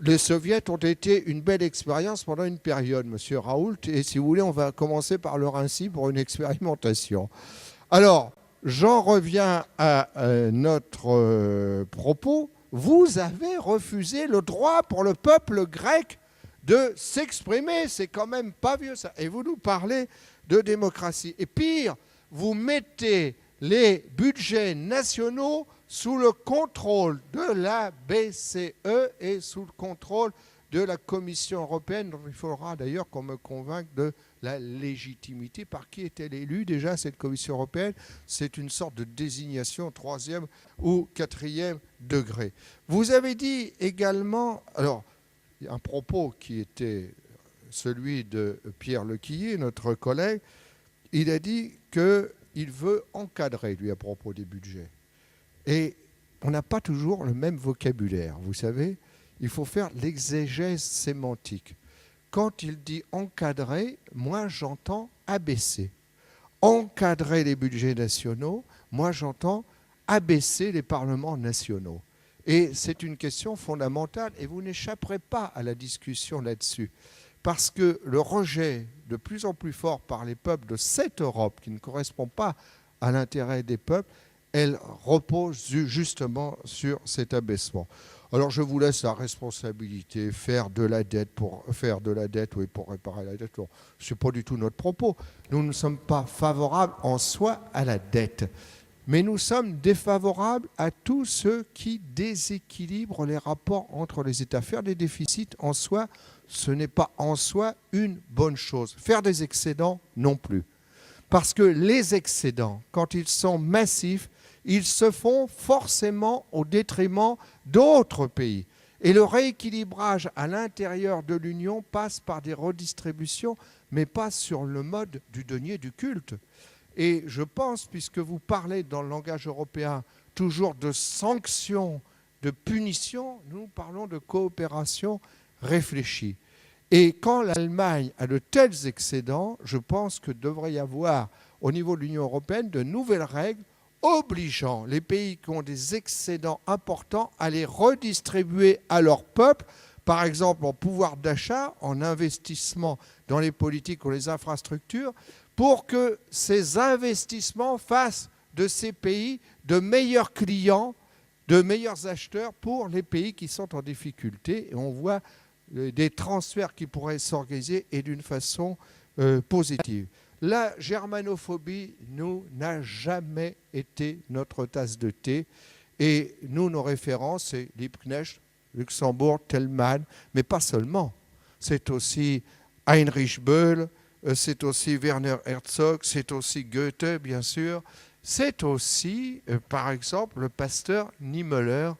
Les soviets ont été une belle expérience pendant une période, monsieur Raoult, et si vous voulez, on va commencer par le Rincy pour une expérimentation. Alors, j'en reviens à notre propos. Vous avez refusé le droit pour le peuple grec de s'exprimer. C'est quand même pas vieux ça. Et vous nous parlez de démocratie. Et pire, vous mettez les budgets nationaux sous le contrôle de la BCE et sous le contrôle de la Commission européenne. Il faudra d'ailleurs qu'on me convainque de la légitimité. Par qui est-elle élue déjà, cette Commission européenne? C'est une sorte de désignation 3e ou 4e degré. Vous avez dit également, alors, un propos qui était celui de Pierre Lequillier, notre collègue, il a dit qu'il veut encadrer, lui, à propos des budgets. Et on n'a pas toujours le même vocabulaire, vous savez. Il faut faire l'exégèse sémantique. Quand il dit encadrer, moi j'entends abaisser. Encadrer les budgets nationaux, moi j'entends abaisser les parlements nationaux. Et c'est une question fondamentale et vous n'échapperez pas à la discussion là-dessus. Parce que le rejet de plus en plus fort par les peuples de cette Europe, qui ne correspond pas à l'intérêt des peuples, elle repose justement sur cet abaissement. Alors je vous laisse la responsabilité, faire de la dette, pour réparer la dette. Ce n'est pas du tout notre propos. Nous ne sommes pas favorables en soi à la dette. Mais nous sommes défavorables à tout ce qui déséquilibre les rapports entre les États. Faire des déficits en soi, ce n'est pas en soi une bonne chose. Faire des excédents non plus. Parce que les excédents, quand ils sont massifs, ils se font forcément au détriment d'autres pays. Et le rééquilibrage à l'intérieur de l'Union passe par des redistributions, mais pas sur le mode du denier du culte. Et je pense, puisque vous parlez dans le langage européen toujours de sanctions, de punitions, nous parlons de coopération réfléchie. Et quand l'Allemagne a de tels excédents, je pense que devrait y avoir au niveau de l'Union européenne de nouvelles règles obligeant les pays qui ont des excédents importants à les redistribuer à leur peuple, par exemple en pouvoir d'achat, en investissement dans les politiques ou les infrastructures, pour que ces investissements fassent de ces pays de meilleurs clients, de meilleurs acheteurs pour les pays qui sont en difficulté. Et on voit des transferts qui pourraient s'organiser et d'une façon positive. La germanophobie, nous, n'a jamais été notre tasse de thé. Et nous, nos références, c'est Liebknecht, Luxembourg, Thälmann, mais pas seulement. C'est aussi Heinrich Böll, c'est aussi Werner Herzog, c'est aussi Goethe, bien sûr. C'est aussi, par exemple, le pasteur Niemöller,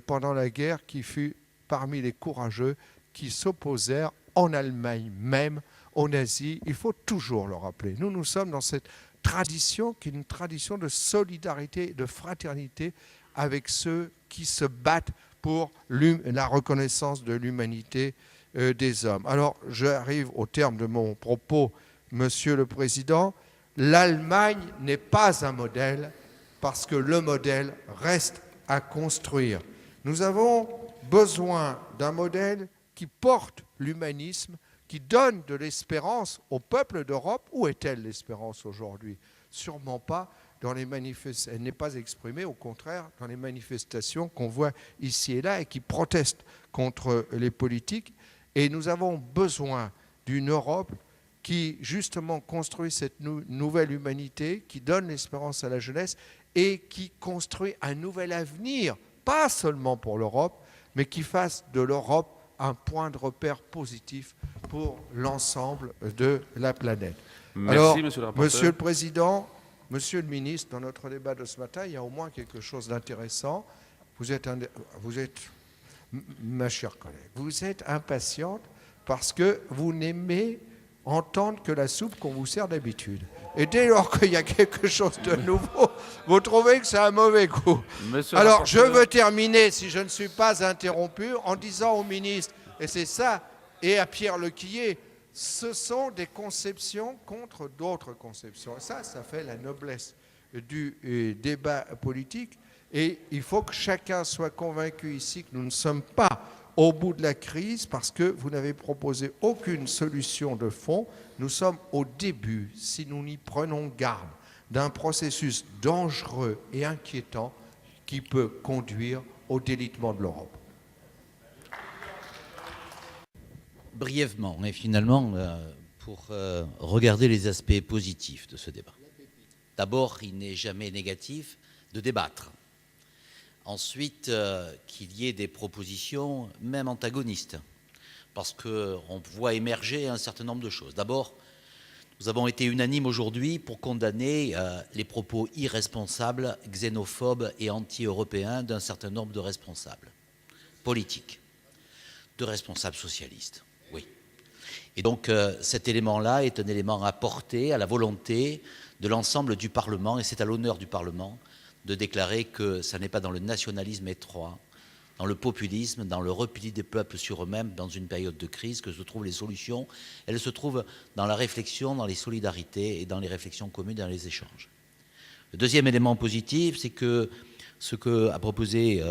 pendant la guerre, qui fut parmi les courageux qui s'opposèrent en Allemagne même aux nazis. Il faut toujours le rappeler. Nous sommes dans cette tradition qui est une tradition de solidarité et de fraternité avec ceux qui se battent pour la reconnaissance de l'humanité des hommes. Alors, j'arrive au terme de mon propos, Monsieur le Président. L'Allemagne n'est pas un modèle parce que le modèle reste à construire. Nous avons besoin d'un modèle qui porte l'humanisme, qui donne de l'espérance au peuple d'Europe. Où est-elle l'espérance aujourd'hui? Sûrement pas dans les manifestations. Elle n'est pas exprimée, au contraire, dans les manifestations qu'on voit ici et là et qui protestent contre les politiques. Et nous avons besoin d'une Europe qui, justement, construit cette nouvelle humanité, qui donne l'espérance à la jeunesse et qui construit un nouvel avenir, pas seulement pour l'Europe, mais qui fasse de l'Europe un point de repère positif pour l'ensemble de la planète. Merci, alors, Monsieur le rapporteur. Monsieur le Président, Monsieur le Ministre, dans notre débat de ce matin, il y a au moins quelque chose d'intéressant. Vous êtes, ma chère collègue, vous êtes impatiente parce que vous n'aimez entendre que la soupe qu'on vous sert d'habitude. Et dès lors qu'il y a quelque chose de nouveau, vous trouvez que c'est un mauvais coup. Alors, je veux terminer, si je ne suis pas interrompu, en disant au ministre, et c'est ça, et à Pierre Lequillier, ce sont des conceptions contre d'autres conceptions. Et ça fait la noblesse du débat politique. Et il faut que chacun soit convaincu ici que nous ne sommes pas au bout de la crise parce que vous n'avez proposé aucune solution de fond. Nous sommes au début, si nous n'y prenons garde, d'un processus dangereux et inquiétant qui peut conduire au délitement de l'Europe. Brièvement, et finalement, pour regarder les aspects positifs de ce débat. D'abord, il n'est jamais négatif de débattre. Ensuite, qu'il y ait des propositions, même antagonistes, parce qu'on voit émerger un certain nombre de choses. D'abord, nous avons été unanimes aujourd'hui pour condamner les propos irresponsables, xénophobes et anti-européens d'un certain nombre de responsables politiques, de responsables socialistes, oui. Et donc, cet élément-là est un élément à porter à la volonté de l'ensemble du Parlement, et c'est à l'honneur du Parlement de déclarer que ça n'est pas dans le nationalisme étroit, dans le populisme, dans le repli des peuples sur eux-mêmes, dans une période de crise, que se trouvent les solutions. Elles se trouvent dans la réflexion, dans les solidarités et dans les réflexions communes, dans les échanges. Le deuxième élément positif, c'est que ce qu'a proposé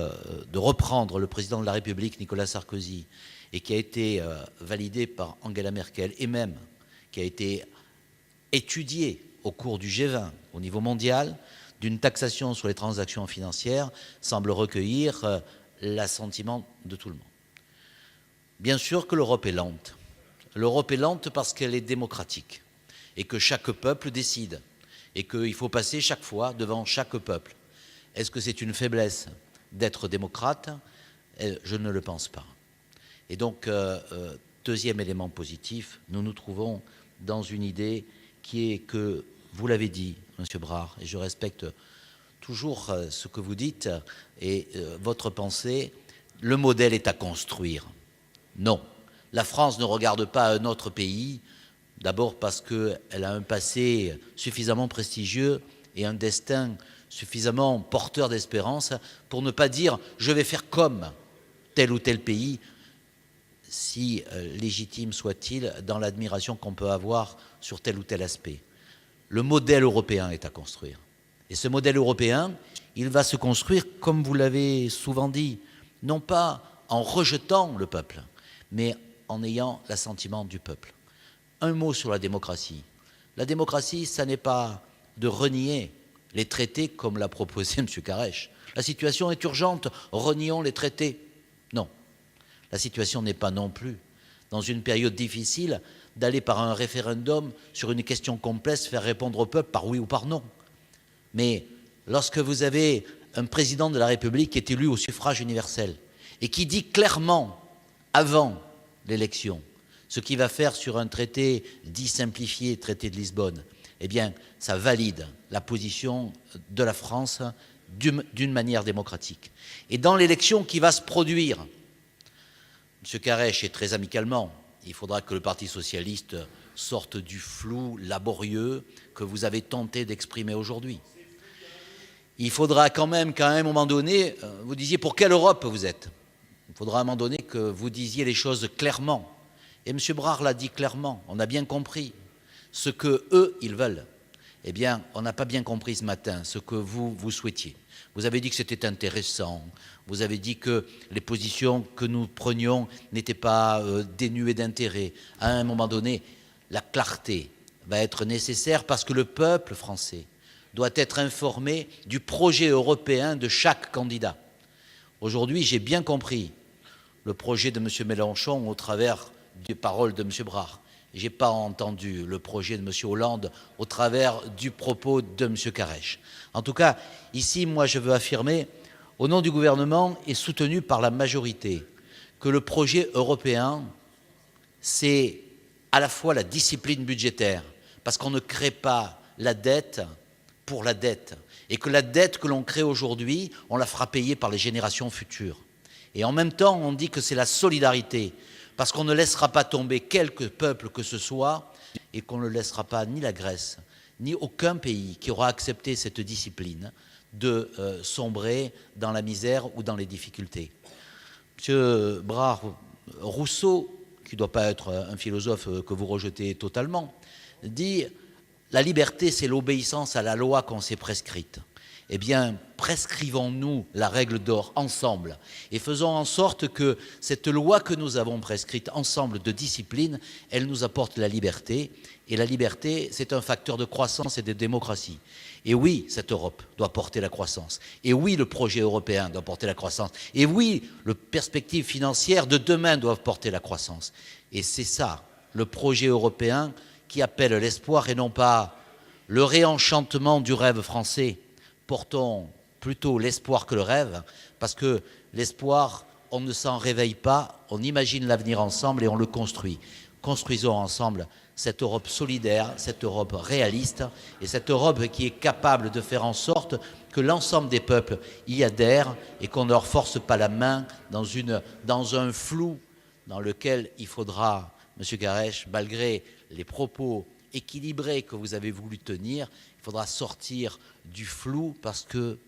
de reprendre le président de la République, Nicolas Sarkozy, et qui a été validé par Angela Merkel, et même qui a été étudié au cours du G20 au niveau mondial, d'une taxation sur les transactions financières, semble recueillir l'assentiment de tout le monde. Bien sûr que l'Europe est lente. L'Europe est lente parce qu'elle est démocratique et que chaque peuple décide et qu'il faut passer chaque fois devant chaque peuple. Est-ce que c'est une faiblesse d'être démocrate? Je ne le pense pas. Et donc, deuxième élément positif, nous nous trouvons dans une idée qui est que, vous l'avez dit, M. Brard, et je respecte toujours ce que vous dites et votre pensée, le modèle est à construire. Non, la France ne regarde pas un autre pays, d'abord parce qu'elle a un passé suffisamment prestigieux et un destin suffisamment porteur d'espérance pour ne pas dire « je vais faire comme tel ou tel pays », si légitime soit-il dans l'admiration qu'on peut avoir sur tel ou tel aspect. Le modèle européen est à construire. Et ce modèle européen, il va se construire, comme vous l'avez souvent dit, non pas en rejetant le peuple, mais en ayant l'assentiment du peuple. Un mot sur la démocratie. La démocratie, ça n'est pas de renier les traités comme l'a proposé M. Carèche. La situation est urgente, renions les traités. Non. La situation n'est pas non plus, dans une période difficile, d'aller par un référendum sur une question complexe, faire répondre au peuple par oui ou par non. Mais lorsque vous avez un président de la République qui est élu au suffrage universel et qui dit clairement, avant l'élection, ce qu'il va faire sur un traité dit simplifié, traité de Lisbonne, eh bien, ça valide la position de la France d'une manière démocratique. Et dans l'élection qui va se produire, M. Carèche est très amicalement, il faudra que le Parti socialiste sorte du flou laborieux que vous avez tenté d'exprimer aujourd'hui. Il faudra quand même qu'à un moment donné, vous disiez pour quelle Europe vous êtes. Il faudra à un moment donné que vous disiez les choses clairement. Et M. Brard l'a dit clairement, on a bien compris ce que eux, ils veulent. Eh bien, on n'a pas bien compris ce matin ce que vous souhaitiez. Vous avez dit que c'était intéressant, vous avez dit que les positions que nous prenions n'étaient pas dénuées d'intérêt. À un moment donné, la clarté va être nécessaire parce que le peuple français doit être informé du projet européen de chaque candidat. Aujourd'hui, j'ai bien compris le projet de M. Mélenchon au travers des paroles de M. Brard. Je n'ai pas entendu le projet de M. Hollande au travers du propos de M. Carèche. En tout cas, ici, moi, je veux affirmer, au nom du gouvernement et soutenu par la majorité, que le projet européen, c'est à la fois la discipline budgétaire, parce qu'on ne crée pas la dette pour la dette, et que la dette que l'on crée aujourd'hui, on la fera payer par les générations futures. Et en même temps, on dit que c'est la solidarité, parce qu'on ne laissera pas tomber quelque peuple que ce soit et qu'on ne laissera pas ni la Grèce, ni aucun pays qui aura accepté cette discipline de sombrer dans la misère ou dans les difficultés. Monsieur Brard, Rousseau, qui ne doit pas être un philosophe que vous rejetez totalement, dit « La liberté, c'est l'obéissance à la loi qu'on s'est prescrite ». Eh bien, prescrivons-nous la règle d'or ensemble et faisons en sorte que cette loi que nous avons prescrite ensemble de discipline, elle nous apporte la liberté. Et la liberté, c'est un facteur de croissance et de démocratie. Et oui, cette Europe doit porter la croissance. Et oui, le projet européen doit porter la croissance. Et oui, les perspectives financières de demain doivent porter la croissance. Et c'est ça, le projet européen qui appelle l'espoir et non pas le réenchantement du rêve français. Portons plutôt l'espoir que le rêve, parce que l'espoir, on ne s'en réveille pas, on imagine l'avenir ensemble et on le construit. Construisons ensemble cette Europe solidaire, cette Europe réaliste, et cette Europe qui est capable de faire en sorte que l'ensemble des peuples y adhèrent et qu'on ne leur force pas la main dans un flou dans lequel il faudra, M. Carèche, malgré les propos équilibré que vous avez voulu tenir, il faudra sortir du flou parce que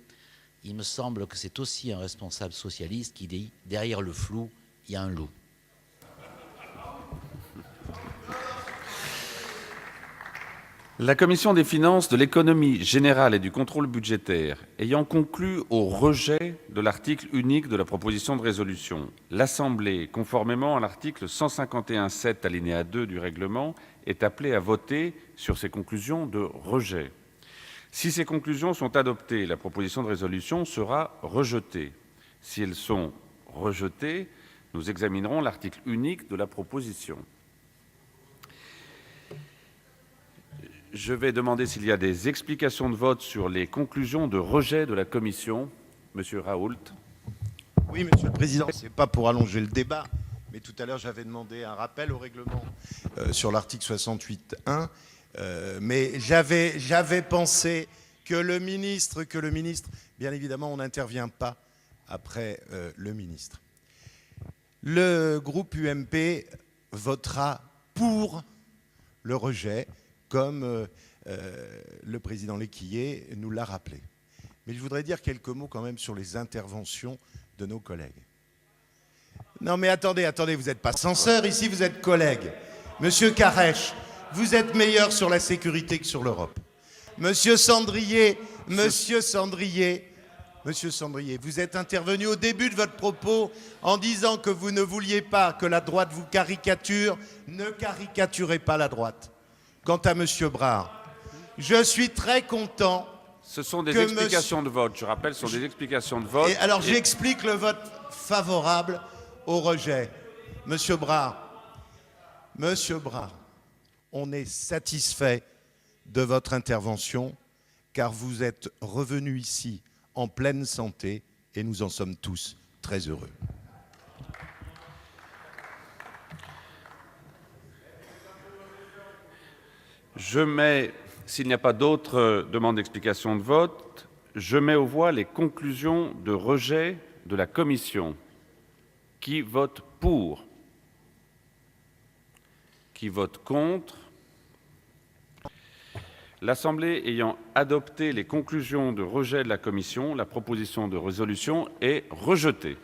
il me semble que c'est aussi un responsable socialiste qui dit derrière le flou, il y a un loup. La Commission des finances, de l'économie générale et du contrôle budgétaire ayant conclu au rejet de l'article unique de la proposition de résolution, l'Assemblée, conformément à l'article 151.7 alinéa 2 du règlement, est appelée à voter sur ces conclusions de rejet. Si ces conclusions sont adoptées, la proposition de résolution sera rejetée. Si elles sont rejetées, nous examinerons l'article unique de la proposition. Je vais demander s'il y a des explications de vote sur les conclusions de rejet de la Commission. Monsieur Raoult. Oui, Monsieur le Président, ce n'est pas pour allonger le débat, mais tout à l'heure j'avais demandé un rappel au règlement sur l'article 68.1, mais j'avais pensé que le ministre, bien évidemment, on n'intervient pas après le ministre. Le groupe UMP votera pour le rejet, comme le président Lécuyer nous l'a rappelé. Mais je voudrais dire quelques mots quand même sur les interventions de nos collègues. Non mais attendez, vous n'êtes pas censeur ici, vous êtes collègues. Monsieur Carèche, vous êtes meilleur sur la sécurité que sur l'Europe. Monsieur Sandrier, vous êtes intervenu au début de votre propos en disant que vous ne vouliez pas que la droite vous caricature. Ne caricaturez pas la droite. Quant à Monsieur Brard, je suis très content. Ce sont des explications de vote, je rappelle, ce sont des explications de vote. Et alors j'explique le vote favorable au rejet. Monsieur Brard, on est satisfait de votre intervention car vous êtes revenu ici en pleine santé et nous en sommes tous très heureux. S'il n'y a pas d'autres demandes d'explication de vote, je mets aux voix les conclusions de rejet de la Commission. Qui vote pour? Qui vote contre? L'Assemblée ayant adopté les conclusions de rejet de la Commission, la proposition de résolution est rejetée.